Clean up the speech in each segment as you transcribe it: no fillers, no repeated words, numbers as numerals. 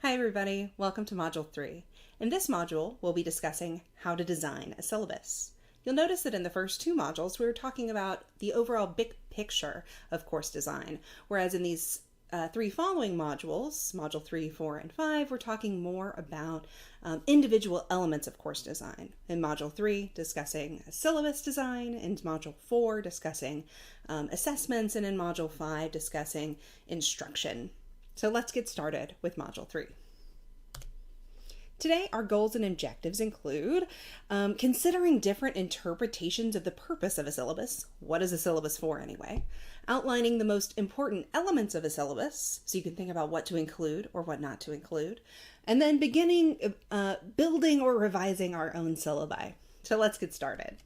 Hi everybody, welcome to Module 3. In this module, we'll be discussing how to design a syllabus. You'll notice that in the first two modules, we were talking about the overall big picture of course design, whereas in these three following modules, Module 3, 4, and 5, we're talking more about individual elements of course design. In Module 3, discussing syllabus design, in Module 4, discussing assessments, and in Module 5, discussing instruction. So let's get started with Module 3. Today, our goals and objectives include considering different interpretations of the purpose of a syllabus. What is a syllabus for anyway? Outlining the most important elements of a syllabus, so you can think about what to include or what not to include. And then beginning building or revising our own syllabi. So let's get started.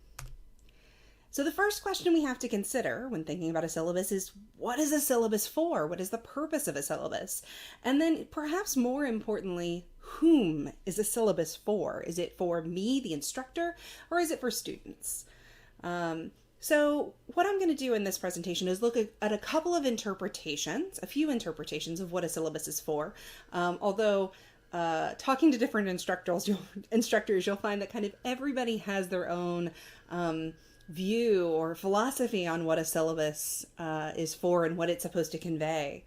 So the first question we have to consider when thinking about a syllabus is, what is a syllabus for? What is the purpose of a syllabus? And then perhaps more importantly, whom is a syllabus for? Is it for me, the instructor, or is it for students? So what I'm going to do in this presentation is look at a couple of interpretations, a few interpretations of what a syllabus is for. Although talking to different instructors, you'll find that kind of everybody has their own view or philosophy on what a syllabus is for and what it's supposed to convey.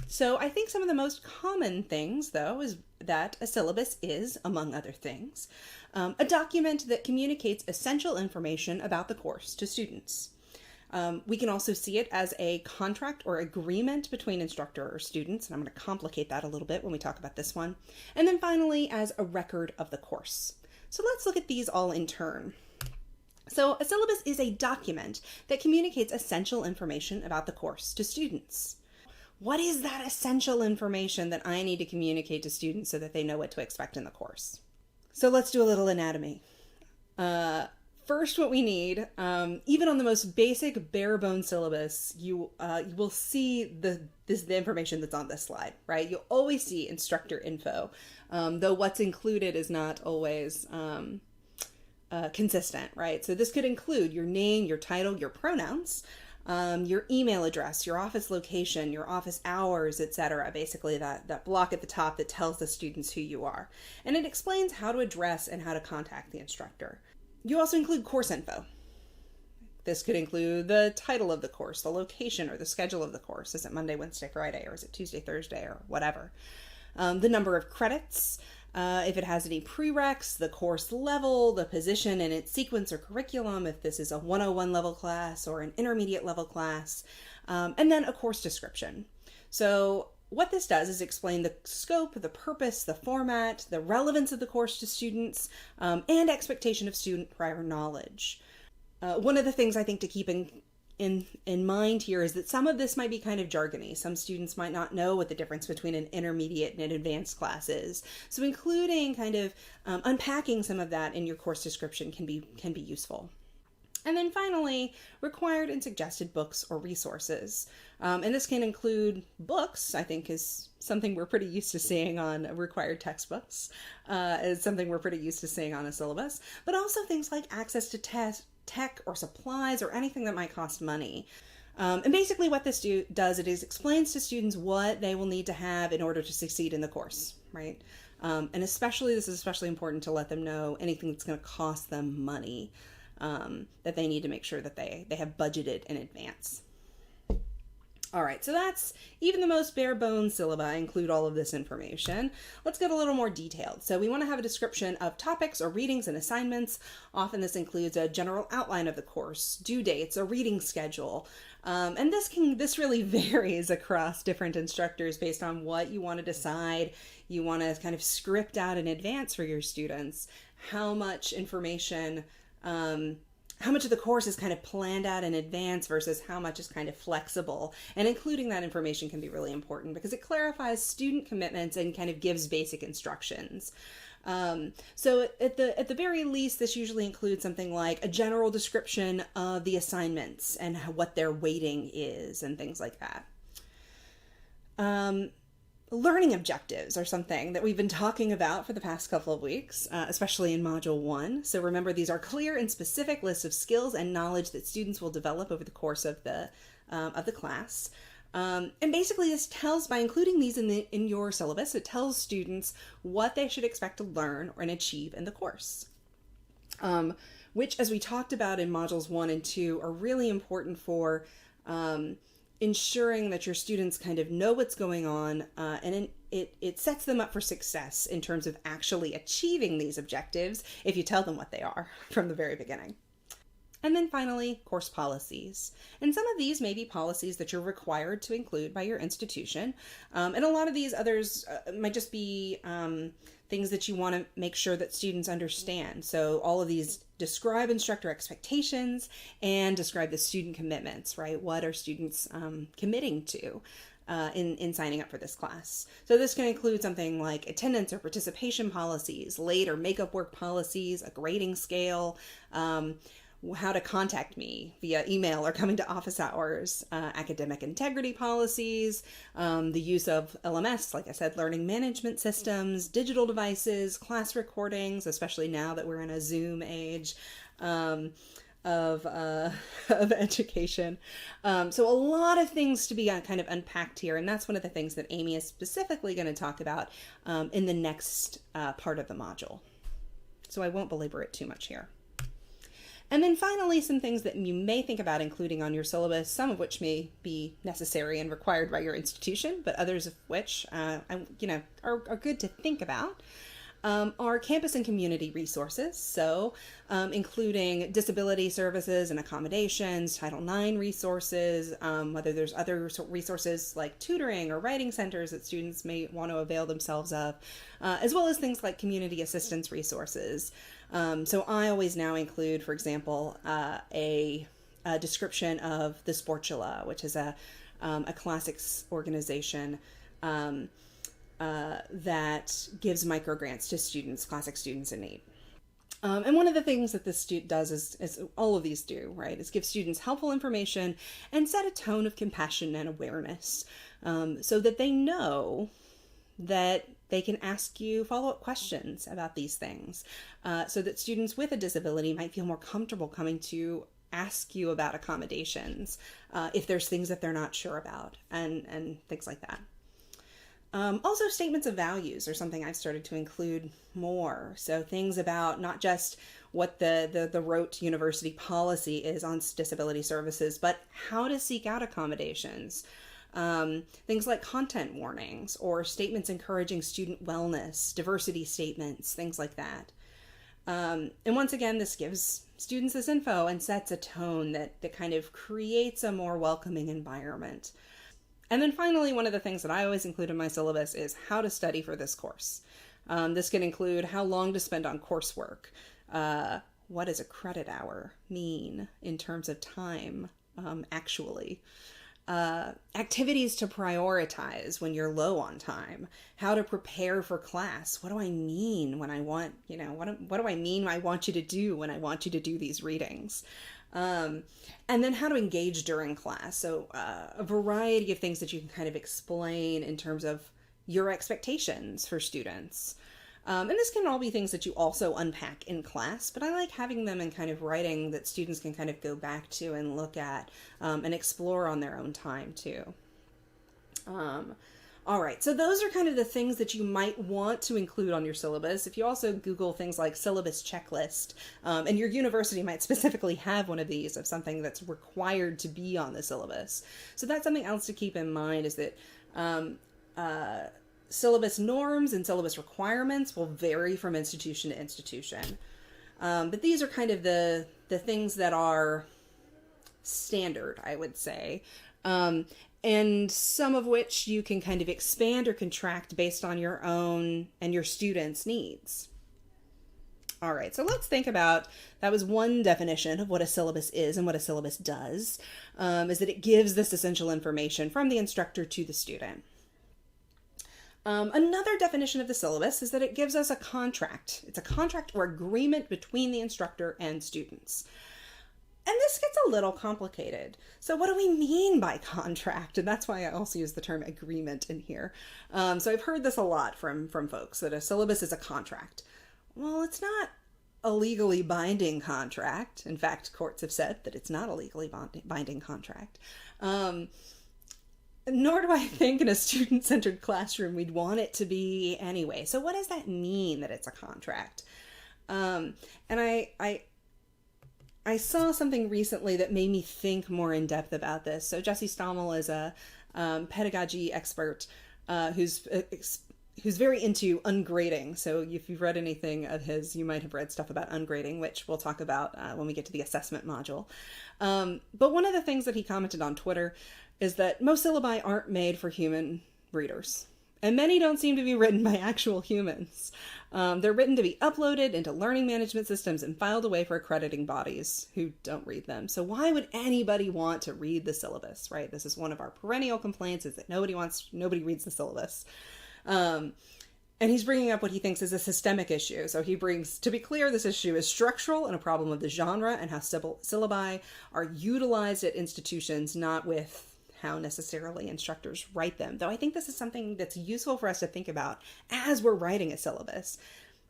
So I think some of the most common things, though, is that a syllabus is, among other things, a document that communicates essential information about the course to students. We can also see it as a contract or agreement between instructor or students, and I'm going to complicate that a little bit when we talk about this one. And then finally, as a record of the course. So let's look at these all in turn. So a syllabus is a document that communicates essential information about the course to students. What is that essential information that I need to communicate to students so that they know what to expect in the course? So let's do a little anatomy. First, what we need, even on the most basic bare bones syllabus, you will see the information that's on this slide, right? You'll always see instructor info, though what's included is not always consistent, right? So this could include your name, your title, your pronouns, your email address, your office location, your office hours, etc. Basically that block at the top that tells the students who you are. And it explains how to address and how to contact the instructor. You also include course info. This could include the title of the course, the location or the schedule of the course. Is it Monday, Wednesday, Friday, or is it Tuesday, Thursday, or whatever? The number of credits, if it has any prereqs, the course level, the position in its sequence or curriculum, if this is a 101 level class or an intermediate level class, and then a course description. So what this does is explain the scope, the purpose, the format, the relevance of the course to students, and expectation of student prior knowledge. One of the things I think to keep in mind here is that some of this might be kind of jargony. Some students might not know what the difference between an intermediate and an advanced class is. So including kind of unpacking some of that in your course description can be useful. And then finally, required and suggested books or resources. And this can include books, I think is something we're pretty used to seeing on required textbooks, is something we're pretty used to seeing on a syllabus, but also things like access to tech or supplies or anything that might cost money. And basically what this does, it explains to students what they will need to have in order to succeed in the course, right? And this is especially important to let them know anything that's going to cost them money, that they need to make sure that they have budgeted in advance. All right, so that's even the most bare bones syllabi include all of this information. Let's get a little more detailed. So we want to have a description of topics or readings and assignments. Often this includes a general outline of the course, due dates, a reading schedule. And this really varies across different instructors based on what you want to decide. You want to kind of script out in advance for your students how much information, how much of the course is kind of planned out in advance versus how much is kind of flexible. And including that information can be really important because it clarifies student commitments and kind of gives basic instructions. So at the very least, this usually includes something like a general description of the assignments and what their weighting is and things like that. Learning objectives are something that we've been talking about for the past couple of weeks, especially in Module 1. So remember, these are clear and specific lists of skills and knowledge that students will develop over the course of the class. And basically this tells, by including these in your syllabus, it tells students what they should expect to learn and achieve in the course. Which, as we talked about in modules 1 and 2, are really important for ensuring that your students kind of know what's going on, and it sets them up for success in terms of actually achieving these objectives if you tell them what they are from the very beginning. And then finally, course policies. And some of these may be policies that you're required to include by your institution. And a lot of these others might just be things that you want to make sure that students understand. So all of these describe instructor expectations and describe the student commitments, right? What are students committing to in signing up for this class? So this can include something like attendance or participation policies, late or makeup work policies, a grading scale, how to contact me via email or coming to office hours, academic integrity policies, the use of LMS, like I said, learning management systems, digital devices, class recordings, especially now that we're in a Zoom age of education. So a lot of things to be kind of unpacked here, and that's one of the things that Amy is specifically going to talk about in the next part of the module. So I won't belabor it too much here. And then finally, some things that you may think about including on your syllabus, some of which may be necessary and required by your institution, but others of which, are good to think about, are campus and community resources. So including disability services and accommodations, Title IX resources, whether there's other resources like tutoring or writing centers that students may want to avail themselves of, as well as things like community assistance resources. So I always now include, for example, a description of the Sportula, which is a classics organization that gives microgrants to students, classic students in need. And one of the things that this does is all of these do, right, is give students helpful information and set a tone of compassion and awareness so that they know that they can ask you follow-up questions about these things, so that students with a disability might feel more comfortable coming to ask you about accommodations if there's things that they're not sure about, and things like that. Also, statements of values are something I've started to include more. So things about not just what the rote university policy is on disability services, but how to seek out accommodations. Things like content warnings or statements encouraging student wellness, diversity statements, things like that. And once again, this gives students this info and sets a tone that kind of creates a more welcoming environment. And then finally, one of the things that I always include in my syllabus is how to study for this course. This can include how long to spend on coursework. What does a credit hour mean in terms of time, actually? Activities to prioritize when you're low on time, how to prepare for class. What do I mean when I want, what do I mean I want you to do when I want you to do these readings? And then how to engage during class. So a variety of things that you can kind of explain in terms of your expectations for students. And this can all be things that you also unpack in class, but I like having them in kind of writing that students can kind of go back to and look at and explore on their own time too. All right, so those are kind of the things that you might want to include on your syllabus. If you also Google things like syllabus checklist, and your university might specifically have one of these of something that's required to be on the syllabus. So that's something else to keep in mind, is that syllabus norms and syllabus requirements will vary from institution to institution. But these are kind of the things that are standard, I would say. And some of which you can kind of expand or contract based on your own and your students' needs. All right, so let's think about, that was one definition of what a syllabus is and what a syllabus does, is that it gives this essential information from the instructor to the student. Another definition of the syllabus is that it gives us a contract. It's a contract or agreement between the instructor and students. And this gets a little complicated. So what do we mean by contract? And that's why I also use the term agreement in here. So I've heard this a lot from folks, that a syllabus is a contract. Well, it's not a legally binding contract. In fact, courts have said that it's not a legally binding contract. Nor do I think in a student-centered classroom we'd want it to be anyway. So what does that mean that it's a contract? And I saw something recently that made me think more in depth about this. So Jesse Stommel is a pedagogy expert who's very into ungrading. So if you've read anything of his, you might have read stuff about ungrading, which we'll talk about when we get to the assessment module. But one of the things that he commented on Twitter is that most syllabi aren't made for human readers. And many don't seem to be written by actual humans. They're written to be uploaded into learning management systems and filed away for accrediting bodies who don't read them. So why would anybody want to read the syllabus, right? This is one of our perennial complaints, is that nobody reads the syllabus. And he's bringing up what he thinks is a systemic issue. So he brings, to be clear, this issue is structural and a problem of the genre and how syllabi are utilized at institutions, not with how necessarily instructors write them. Though I think this is something that's useful for us to think about as we're writing a syllabus.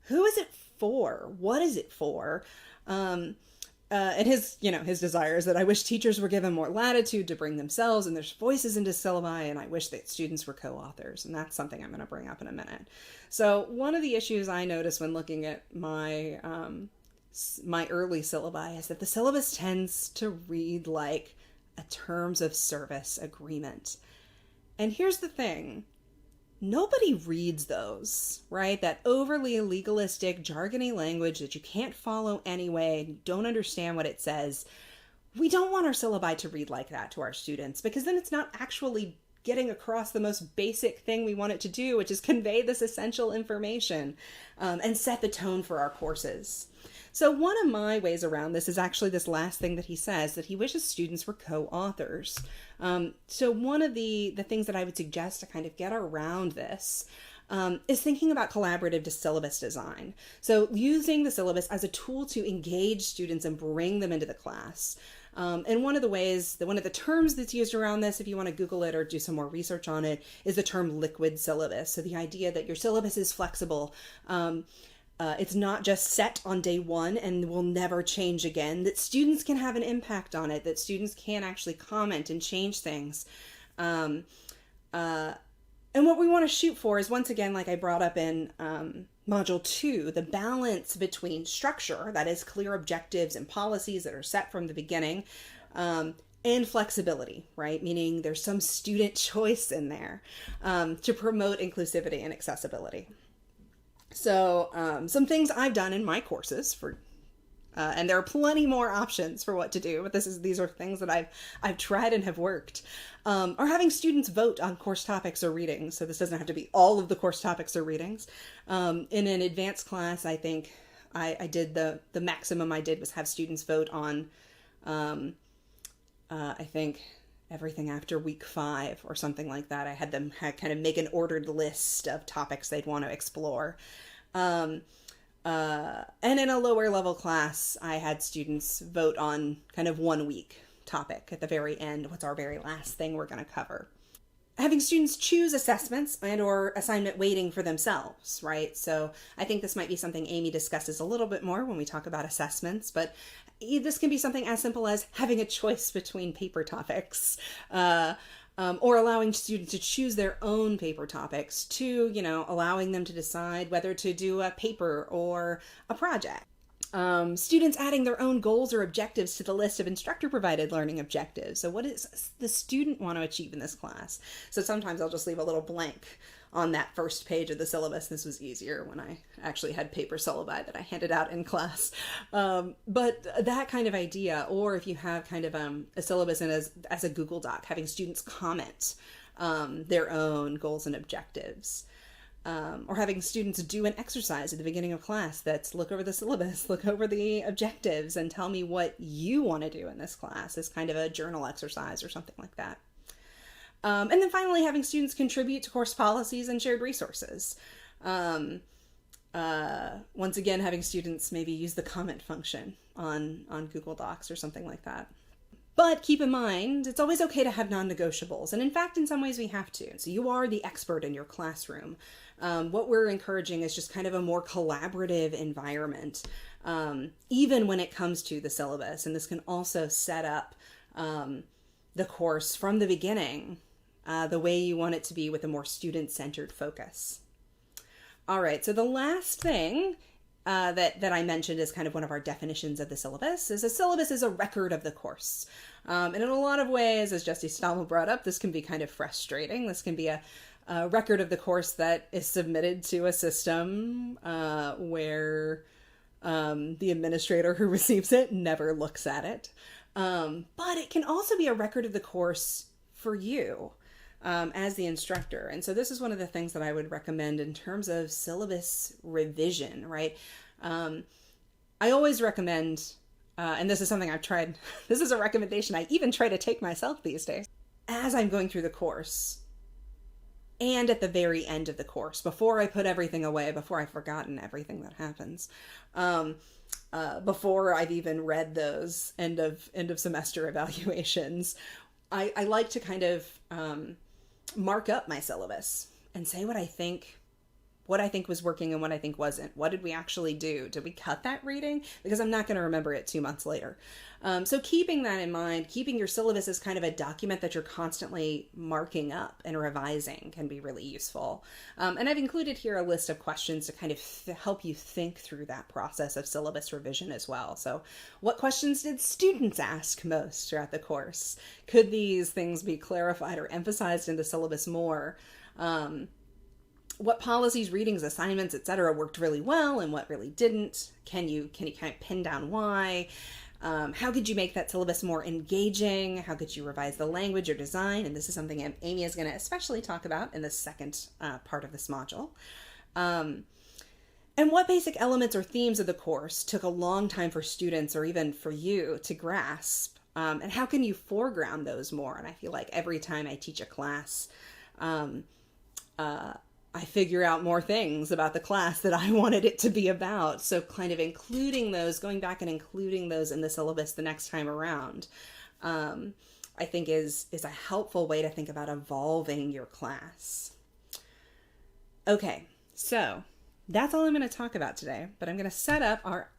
Who is it for? What is it for? And his desire is that I wish teachers were given more latitude to bring themselves and their voices into syllabi, and I wish that students were co-authors. And that's something I'm going to bring up in a minute. So one of the issues I noticed when looking at my early syllabi is that the syllabus tends to read like a terms of service agreement. And here's the thing. Nobody reads those, right? That overly legalistic, jargony language that you can't follow anyway, and you don't understand what it says. We don't want our syllabi to read like that to our students, because then it's not actually getting across the most basic thing we want it to do, which is convey this essential information and set the tone for our courses. So one of my ways around this is actually this last thing that he says, that he wishes students were co-authors. So one of the things that I would suggest to kind of get around this is thinking about collaborative syllabus design. So using the syllabus as a tool to engage students and bring them into the class. And one of the terms that's used around this, if you want to Google it or do some more research on it, is the term liquid syllabus. So the idea that your syllabus is flexible. It's not just set on day one and will never change again, that students can have an impact on it, that students can actually comment and change things. And what we want to shoot for is, once again, like I brought up in Module 2, the balance between structure, that is clear objectives and policies that are set from the beginning, and flexibility, right? Meaning there's some student choice in there to promote inclusivity and accessibility. So some things I've done in my courses and there are plenty more options for what to do, but these are things that I've tried and have worked, are having students vote on course topics or readings. So this doesn't have to be all of the course topics or readings. In an advanced class, I think I did the maximum I did was have students vote on, I think everything after week 5 or something like that. I had them kind of make an ordered list of topics they'd want to explore. And in a lower level class, I had students vote on kind of 1 week topic at the very end. What's our very last thing we're going to cover? Having students choose assessments and or assignment weighting for themselves, right? So I think this might be something Amy discusses a little bit more when we talk about assessments, but this can be something as simple as having a choice between paper topics, or allowing students to choose their own paper topics, to, allowing them to decide whether to do a paper or a project. Students adding their own goals or objectives to the list of instructor-provided learning objectives. So what does the student want to achieve in this class? So sometimes I'll just leave a little blank on that first page of the syllabus. This was easier when I actually had paper syllabi that I handed out in class. But that kind of idea, or if you have kind of a syllabus and as a Google Doc, having students comment their own goals and objectives. Or having students do an exercise at the beginning of class that's look over the syllabus, look over the objectives, and tell me what you want to do in this class, as kind of a journal exercise or something like that. And then finally, having students contribute to course policies and shared resources. Once again, having students maybe use the comment function on Google Docs or something like that. But keep in mind, it's always okay to have non-negotiables. And in fact, in some ways we have to. So you are the expert in your classroom. What we're encouraging is just kind of a more collaborative environment, even when it comes to the syllabus. And this can also set up the course from the beginning the way you want it to be with a more student-centered focus. All right, so the last thing that I mentioned is kind of one of our definitions of the syllabus, is a syllabus is a record of the course. And in a lot of ways, as Jesse Stommel brought up, this can be kind of frustrating. This can be a record of the course that is submitted to a system where the administrator who receives it never looks at it. But it can also be a record of the course for you as the instructor. And so this is one of the things that I would recommend in terms of syllabus revision, right? I always recommend, and this is something I've tried, this is a recommendation I even try to take myself these days, as I'm going through the course and at the very end of the course, before I put everything away, before I've forgotten everything that happens, before I've even read those end of semester evaluations, I like to kind of mark up my syllabus and say what I think was working and what I think wasn't. What did we actually do? Did we cut that reading? Because I'm not going to remember it 2 months later. So keeping that in mind, keeping your syllabus as kind of a document that you're constantly marking up and revising can be really useful. And I've included here a list of questions to kind of help you think through that process of syllabus revision as well. So what questions did students ask most throughout the course? Could these things be clarified or emphasized in the syllabus more? What policies, readings, assignments, etc. worked really well and what really didn't? Can you kind of pin down why? How could you make that syllabus more engaging? How could you revise the language or design? And this is something Amy is going to especially talk about in the second part of this module. And what basic elements or themes of the course took a long time for students or even for you to grasp? And how can you foreground those more? And I feel like every time I teach a class, I figure out more things about the class that I wanted it to be about. So kind of including those, going back and including those in the syllabus the next time around, I think is a helpful way to think about evolving your class. Okay, so that's all I'm going to talk about today, but I'm going to set up our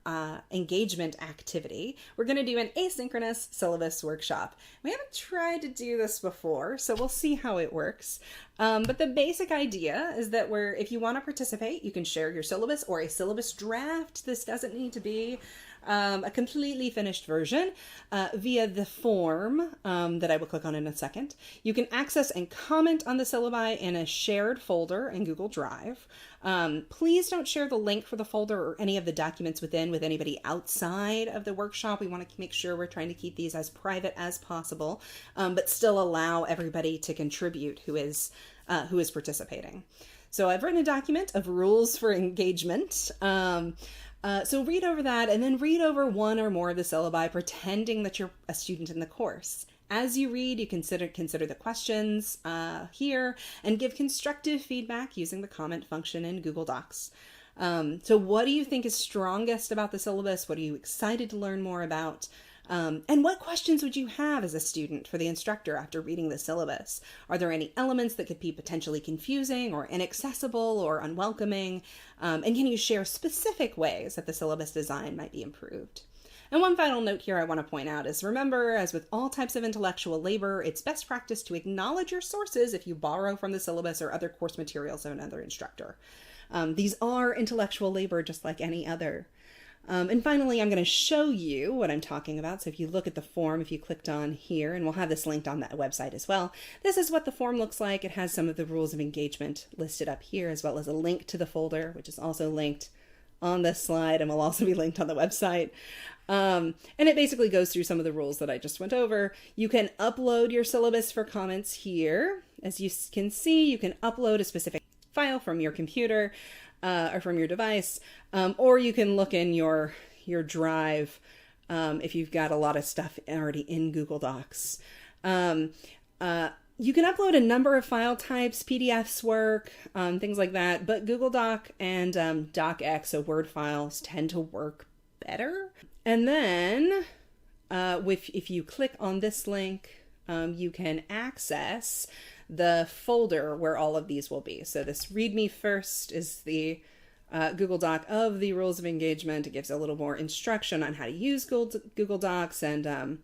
engagement activity. We're going to do an asynchronous syllabus workshop. We haven't tried to do this before, so we'll see how it works. But the basic idea is that if you want to participate, you can share your syllabus or a syllabus draft. This doesn't need to be a completely finished version via the form that I will click on in a second. You can access and comment on the syllabi in a shared folder in Google Drive. Please don't share the link for the folder or any of the documents within with anybody outside of the workshop. We want to make sure we're trying to keep these as private as possible, but still allow everybody to contribute who is participating. So I've written a document of rules for engagement. So read over that and then read over one or more of the syllabi, pretending that you're a student in the course. As you read, you consider the questions here and give constructive feedback using the comment function in Google Docs. So what do you think is strongest about the syllabus? What are you excited to learn more about? And what questions would you have as a student for the instructor after reading the syllabus? Are there any elements that could be potentially confusing or inaccessible or unwelcoming? And can you share specific ways that the syllabus design might be improved? And one final note here I want to point out is, remember, as with all types of intellectual labor, it's best practice to acknowledge your sources if you borrow from the syllabus or other course materials of another instructor. These are intellectual labor just like any other. And finally, I'm going to show you what I'm talking about. So if you look at the form, if you clicked on here, and we'll have this linked on that website as well, this is what the form looks like. It has some of the rules of engagement listed up here, as well as a link to the folder, which is also linked on this slide and will also be linked on the website. And it basically goes through some of the rules that I just went over. You can upload your syllabus for comments here. As you can see, you can upload a specific file from your computer or from your device, or you can look in your drive if you've got a lot of stuff already in Google Docs. You can upload a number of file types, PDFs work, things like that, but Google Doc and DocX, so Word files, tend to work better. And then if you click on this link, you can access the folder where all of these will be. So this README first is the Google Doc of the rules of engagement. It gives a little more instruction on how to use Google Docs and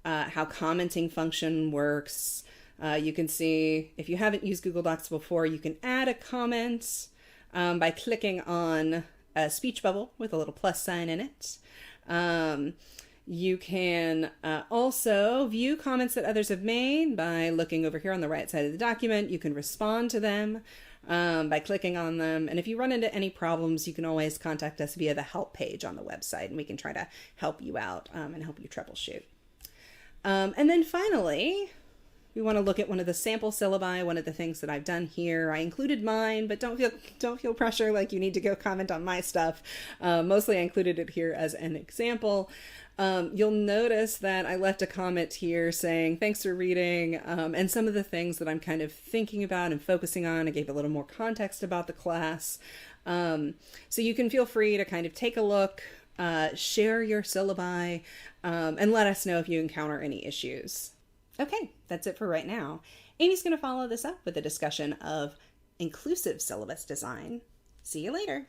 how commenting function works. You can see, if you haven't used Google Docs before, you can add a comment by clicking on a speech bubble with a little plus sign in it. You can also view comments that others have made by looking over here on the right side of the document. You can respond to them by clicking on them. And if you run into any problems, you can always contact us via the help page on the website, and we can try to help you out and help you troubleshoot. And then finally, we want to look at one of the sample syllabi. One of the things that I've done here, I included mine, but don't feel pressure like you need to go comment on my stuff. Mostly I included it here as an example. You'll notice that I left a comment here saying, thanks for reading, and some of the things that I'm kind of thinking about and focusing on. I gave a little more context about the class. So you can feel free to kind of take a look, share your syllabi, and let us know if you encounter any issues. Okay, that's it for right now. Amy's going to follow this up with a discussion of inclusive syllabus design. See you later.